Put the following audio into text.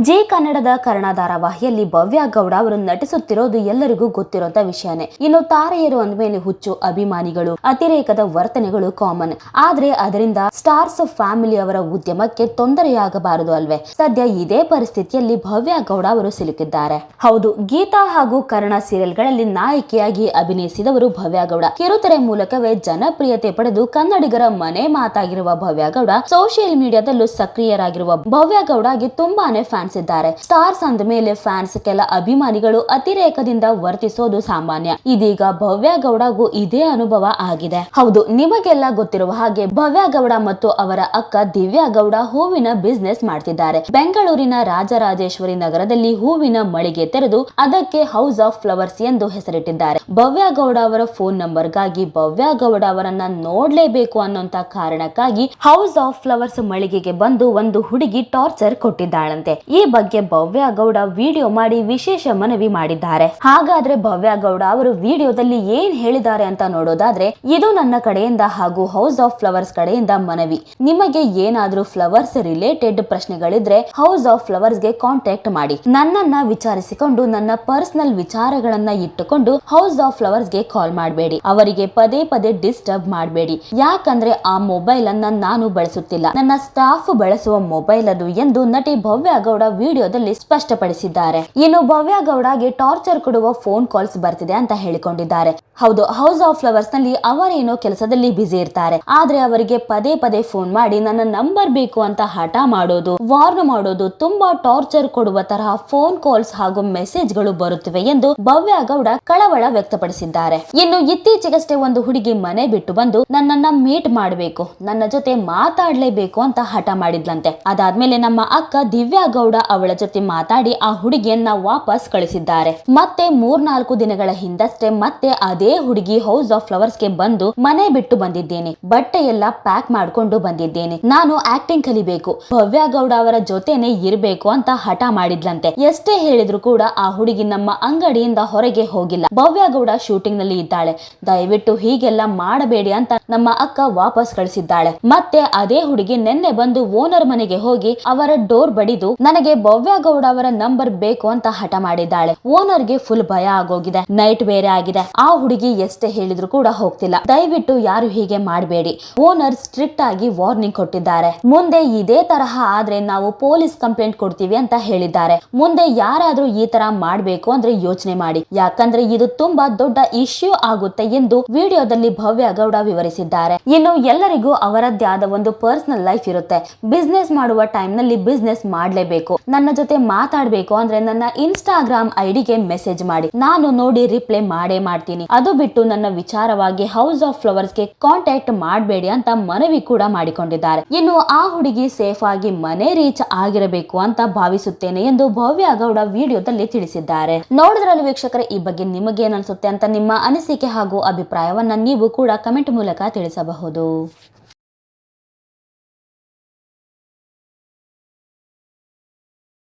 G ಕನ್ನಡದ ಕರ್ಣ ಧಾರಾವಾಹಿಯಲ್ಲಿ ಭವ್ಯ ಗೌಡ ಅವರು ನಟಿಸುತ್ತಿರೋದು ಎಲ್ಲರಿಗೂ ಗೊತ್ತಿರುವಂತ ವಿಷಯನೇ. ಇನ್ನು ತಾರೆಯರು ಅಂದ್ಮೇಲೆ ಹುಚ್ಚು, ಅಭಿಮಾನಿಗಳು, ಅತಿರೇಕದ ವರ್ತನೆಗಳು ಕಾಮನ್. ಆದ್ರೆ ಅದರಿಂದ ಸ್ಟಾರ್ಸ್ ಫ್ಯಾಮಿಲಿ ಅವರ ಉದ್ಯಮಕ್ಕೆ ತೊಂದರೆಯಾಗಬಾರದು ಅಲ್ವೇ? ಸದ್ಯ ಇದೇ ಪರಿಸ್ಥಿತಿಯಲ್ಲಿ ಭವ್ಯ ಗೌಡ ಅವರು ಸಿಲುಕಿದ್ದಾರೆ. ಹೌದು, ಗೀತಾ ಹಾಗೂ ಕರ್ಣ ಸೀರಿಯಲ್ಗಳಲ್ಲಿ ನಾಯಕಿಯಾಗಿ ಅಭಿನಯಿಸಿದವರು ಭವ್ಯ ಗೌಡ. ಕಿರುತೆರೆ ಮೂಲಕವೇ ಜನಪ್ರಿಯತೆ ಪಡೆದು ಕನ್ನಡಿಗರ ಮನೆ ಮಾತಾಗಿರುವ ಭವ್ಯ ಗೌಡ ಸೋಷಿಯಲ್ ಮೀಡಿಯಾದಲ್ಲೂ ಸಕ್ರಿಯರಾಗಿರುವ ಭವ್ಯ ಗೌಡಗೆ ತುಂಬಾನೇ ಫ್ಯಾನ್ಸ್ ಇದ್ದಾರೆ. ಸ್ಟಾರ್ಸ್ ಅಂದ ಮೇಲೆ ಫ್ಯಾನ್ಸ್, ಕೆಲ ಅಭಿಮಾನಿಗಳು ಅತಿರೇಕದಿಂದ ವರ್ತಿಸೋದು ಸಾಮಾನ್ಯ. ಇದೀಗ ಭವ್ಯ ಗೌಡಗೂ ಇದೇ ಅನುಭವ ಆಗಿದೆ. ಹೌದು, ನಿಮಗೆಲ್ಲ ಗೊತ್ತಿರುವ ಹಾಗೆ ಭವ್ಯ ಗೌಡ ಮತ್ತು ಅವರ ಅಕ್ಕ ದಿವ್ಯಾ ಗೌಡ ಹೂವಿನ ಬಿಸ್ನೆಸ್ ಮಾಡ್ತಿದ್ದಾರೆ. ಬೆಂಗಳೂರಿನ ರಾಜರಾಜೇಶ್ವರಿ ನಗರದಲ್ಲಿ ಹೂವಿನ ಮಳಿಗೆ ತೆರೆದು ಅದಕ್ಕೆ ಹೌಸ್ ಆಫ್ ಫ್ಲವರ್ಸ್ ಎಂದು ಹೆಸರಿಟ್ಟಿದ್ದಾರೆ. ಭವ್ಯ ಗೌಡ ಅವರ ಫೋನ್ ನಂಬರ್ಗಾಗಿ ಭವ್ಯ ಗೌಡ ಅವರನ್ನ ನೋಡ್ಲೇಬೇಕು ಅನ್ನೋಂತ ಕಾರಣಕ್ಕಾಗಿ ಹೌಸ್ ಆಫ್ ಫ್ಲವರ್ಸ್ ಮಳಿಗೆಗೆ ಬಂದು ಒಂದು ಹುಡುಗಿ ಟಾರ್ಚರ್ ಕೊಟ್ಟಿದ್ದಾಳಂತೆ. ಈ ಬಗ್ಗೆ ಭವ್ಯ ಗೌಡ ವಿಡಿಯೋ ಮಾಡಿ ವಿಶೇಷ ಮನವಿ ಮಾಡಿದ್ದಾರೆ. ಹಾಗಾದ್ರೆ ಭವ್ಯ ಗೌಡ ಅವರು ವಿಡಿಯೋದಲ್ಲಿ ಏನ್ ಹೇಳಿದ್ದಾರೆ ಅಂತ ನೋಡೋದಾದ್ರೆ, ಇದು ನನ್ನ ಕಡೆಯಿಂದ ಹಾಗೂ ಹೌಸ್ ಆಫ್ ಫ್ಲವರ್ಸ್ ಕಡೆಯಿಂದ ಮನವಿ. ನಿಮಗೆ ಏನಾದ್ರೂ ಫ್ಲವರ್ಸ್ ರಿಲೇಟೆಡ್ ಪ್ರಶ್ನೆಗಳಿದ್ರೆ ಹೌಸ್ ಆಫ್ ಫ್ಲವರ್ಸ್ ಗೆ ಕಾಂಟ್ಯಾಕ್ಟ್ ಮಾಡಿ. ನನ್ನನ್ನ ವಿಚಾರಿಸಿಕೊಂಡು ನನ್ನ ಪರ್ಸನಲ್ ವಿಚಾರಗಳನ್ನ ಇಟ್ಟುಕೊಂಡು ಹೌಸ್ ಆಫ್ ಫ್ಲವರ್ಸ್ ಗೆ ಕಾಲ್ ಮಾಡಬೇಡಿ. ಅವರಿಗೆ ಪದೇ ಪದೇ ಡಿಸ್ಟರ್ಬ್ ಮಾಡಬೇಡಿ. ಯಾಕಂದ್ರೆ ಆ ಮೊಬೈಲ್ ಅನ್ನ ನಾನು ಬಳಸುತ್ತಿಲ್ಲ, ನನ್ನ ಸ್ಟಾಫ್ ಬಳಸುವ ಮೊಬೈಲ್ ಅದು ಎಂದು ನಟಿ ಭವ್ಯ ಗೌಡ ವಿಡಿಯೋದಲ್ಲಿ ಸ್ಪಷ್ಟಪಡಿಸಿದ್ದಾರೆ. ಇನ್ನು ಭವ್ಯ ಗೌಡಗೆ ಟಾರ್ಚರ್ ಕೊಡುವ ಫೋನ್ ಕಾಲ್ಸ್ ಬರ್ತಿದೆ ಅಂತ ಹೇಳಿಕೊಂಡಿದ್ದಾರೆ. ಹೌದು, ಹೌಸ್ ಆಫ್ ಫ್ಲವರ್ಸ್ ನಲ್ಲಿ ಅವರೇನೋ ಕೆಲಸದಲ್ಲಿ ಬಿಸಿ ಇರ್ತಾರೆ. ಆದ್ರೆ ಅವರಿಗೆ ಪದೇ ಪದೇ ಫೋನ್ ಮಾಡಿ ನನ್ನ ನಂಬರ್ ಬೇಕು ಅಂತ ಹಠ ಮಾಡೋದು, ವಾರ್ನ್ ಮಾಡೋದು, ತುಂಬಾ ಟಾರ್ಚರ್ ಕೊಡುವ ತರಹ ಫೋನ್ ಕಾಲ್ಸ್ ಹಾಗೂ ಮೆಸೇಜ್ ಗಳು ಬರುತ್ತಿವೆ ಎಂದು ಭವ್ಯ ಗೌಡ ಕಳವಳ ವ್ಯಕ್ತಪಡಿಸಿದ್ದಾರೆ. ಇನ್ನು ಇತ್ತೀಚೆಗಷ್ಟೇ ಒಂದು ಹುಡುಗಿ ಮನೆ ಬಿಟ್ಟು ಬಂದು ನನ್ನನ್ನ ಮೀಟ್ ಮಾಡಬೇಕು, ನನ್ನ ಜೊತೆ ಮಾತಾಡ್ಲೇಬೇಕು ಅಂತ ಹಠ ಮಾಡಿದ್ಲಂತೆ. ಅದಾದ್ಮೇಲೆ ನಮ್ಮ ಅಕ್ಕ ದಿವ್ಯಾ ಗೌಡ ಅವಳ ಜೊತೆ ಮಾತಾಡಿ ಆ ಹುಡುಗಿಯನ್ನ ವಾಪಸ್ ಕಳಿಸಿದ್ದಾರೆ. ಮತ್ತೆ 3-4 ದಿನಗಳ ಹಿಂದಷ್ಟೇ ಮತ್ತೆ ಅದೇ ಹುಡುಗಿ ಹೌಸ್ ಆಫ್ ಫ್ಲವರ್ಸ್ ಗೆ ಬಂದು ಮನೆ ಬಿಟ್ಟು ಬಂದಿದ್ದೇನೆ, ಬಟ್ಟೆ ಎಲ್ಲ ಪ್ಯಾಕ್ ಮಾಡ್ಕೊಂಡು ಬಂದಿದ್ದೇನೆ, ನಾನು ಆಕ್ಟಿಂಗ್ ಕಲಿಬೇಕು, ಭವ್ಯ ಗೌಡ ಅವರ ಜೊತೆನೆ ಇರಬೇಕು ಅಂತ ಹಠ ಮಾಡಿದ್ಲಂತೆ. ಎಷ್ಟೇ ಹೇಳಿದ್ರು ಕೂಡ ಆ ಹುಡುಗಿ ನಮ್ಮ ಅಂಗಡಿಯಿಂದ ಹೊರಗೆ ಹೋಗಿಲ್ಲ. ಭವ್ಯ ಗೌಡ ಶೂಟಿಂಗ್ ನಲ್ಲಿ ಇದ್ದಾಳೆ, ದಯವಿಟ್ಟು ಹೀಗೆಲ್ಲ ಮಾಡಬೇಡಿ ಅಂತ ನಮ್ಮ ಅಕ್ಕ ವಾಪಸ್ ಕಳಿಸಿದ್ದಾಳೆ. ಮತ್ತೆ ಅದೇ ಹುಡುಗಿ ನಿನ್ನೆ ಬಂದು ಓನರ್ ಮನೆಗೆ ಹೋಗಿ ಅವರ ಡೋರ್ ಬಡಿದು ನನಗೆ ಭವ್ಯ ಗೌಡ ಅವರ ನಂಬರ್ ಬೇಕು ಅಂತ ಹಠ ಮಾಡಿದ್ದಾಳೆ. ಓನರ್ಗೆ ಫುಲ್ ಭಯ ಆಗೋಗಿದೆ, ನೈಟ್ ಬೇರೆ ಆಗಿದೆ. ಆ ಹುಡುಗಿ ಎಷ್ಟೇ ಹೇಳಿದ್ರು ಕೂಡ ಹೋಗ್ತಿಲ್ಲ. ದಯವಿಟ್ಟು ಯಾರು ಹೀಗೆ ಮಾಡಬೇಡಿ. ಓನರ್ ಸ್ಟ್ರಿಕ್ಟ್ ಆಗಿ ವಾರ್ನಿಂಗ್ ಕೊಟ್ಟಿದ್ದಾರೆ. ಮುಂದೆ ಇದೇ ತರಹ ಆದ್ರೆ ನಾವು ಪೊಲೀಸ್ ಕಂಪ್ಲೇಂಟ್ ಕೊಡ್ತೀವಿ ಅಂತ ಹೇಳಿದ್ದಾರೆ. ಮುಂದೆ ಯಾರಾದ್ರೂ ಈ ತರ ಮಾಡ್ಬೇಕು ಅಂದ್ರೆ ಯೋಚನೆ ಮಾಡಿ, ಯಾಕಂದ್ರೆ ಇದು ತುಂಬಾ ದೊಡ್ಡ ಇಶ್ಯೂ ಆಗುತ್ತೆ ಎಂದು ವಿಡಿಯೋದಲ್ಲಿ ಭವ್ಯ ಗೌಡ ವಿವರಿಸಿದ್ದಾರೆ. ಇನ್ನು ಎಲ್ಲರಿಗೂ ಅವರದ್ದೇ ಆದ ಒಂದು ಪರ್ಸನಲ್ ಲೈಫ್ ಇರುತ್ತೆ. ಬಿಸ್ನೆಸ್ ಮಾಡುವ ಟೈಮ್ ನಲ್ಲಿ ಬಿಸ್ನೆಸ್ ಮಾಡ್ಲೇಬೇಕು. ನನ್ನ ಜೊತೆ ಮಾತಾಡ್ಬೇಕು ಅಂದ್ರೆ ನನ್ನ ಇನ್ಸ್ಟಾಗ್ರಾಮ್ ಐಡಿಗೆ ಮೆಸೇಜ್ ಮಾಡಿ, ನಾನು ನೋಡಿ ರಿಪ್ಲೈ ಮಾಡೇ ಮಾಡ್ತೀನಿ. ಅದು ಬಿಟ್ಟು ನನ್ನ ವಿಚಾರವಾಗಿ ಹೌಸ್ ಆಫ್ ಫ್ಲವರ್ಸ್ ಗೆ ಕಾಂಟ್ಯಾಕ್ಟ್ ಮಾಡಬೇಡಿ ಅಂತ ಮನವಿ ಕೂಡ ಮಾಡಿಕೊಂಡಿದ್ದಾರೆ. ಇನ್ನು ಆ ಹುಡುಗಿ ಸೇಫ್ ಆಗಿ ಮನೆ ರೀಚ್ ಆಗಿರಬೇಕು ಅಂತ ಭಾವಿಸುತ್ತೇನೆ ಎಂದು ಭವ್ಯ ಗೌಡ ವಿಡಿಯೋದಲ್ಲಿ ತಿಳಿಸಿದ್ದಾರೆ. ನೋಡಿದ್ರಲ್ಲಿ ವೀಕ್ಷಕರೇ, ಈ ಬಗ್ಗೆ ನಿಮಗೇನ್ ಅನ್ಸುತ್ತೆ ಅಂತ ನಿಮ್ಮ ಅನಿಸಿಕೆ ಹಾಗೂ ಅಭಿಪ್ರಾಯವನ್ನ ನೀವು ಕೂಡ ಕಮೆಂಟ್ ಮೂಲಕ ತಿಳಿಸಬಹುದು.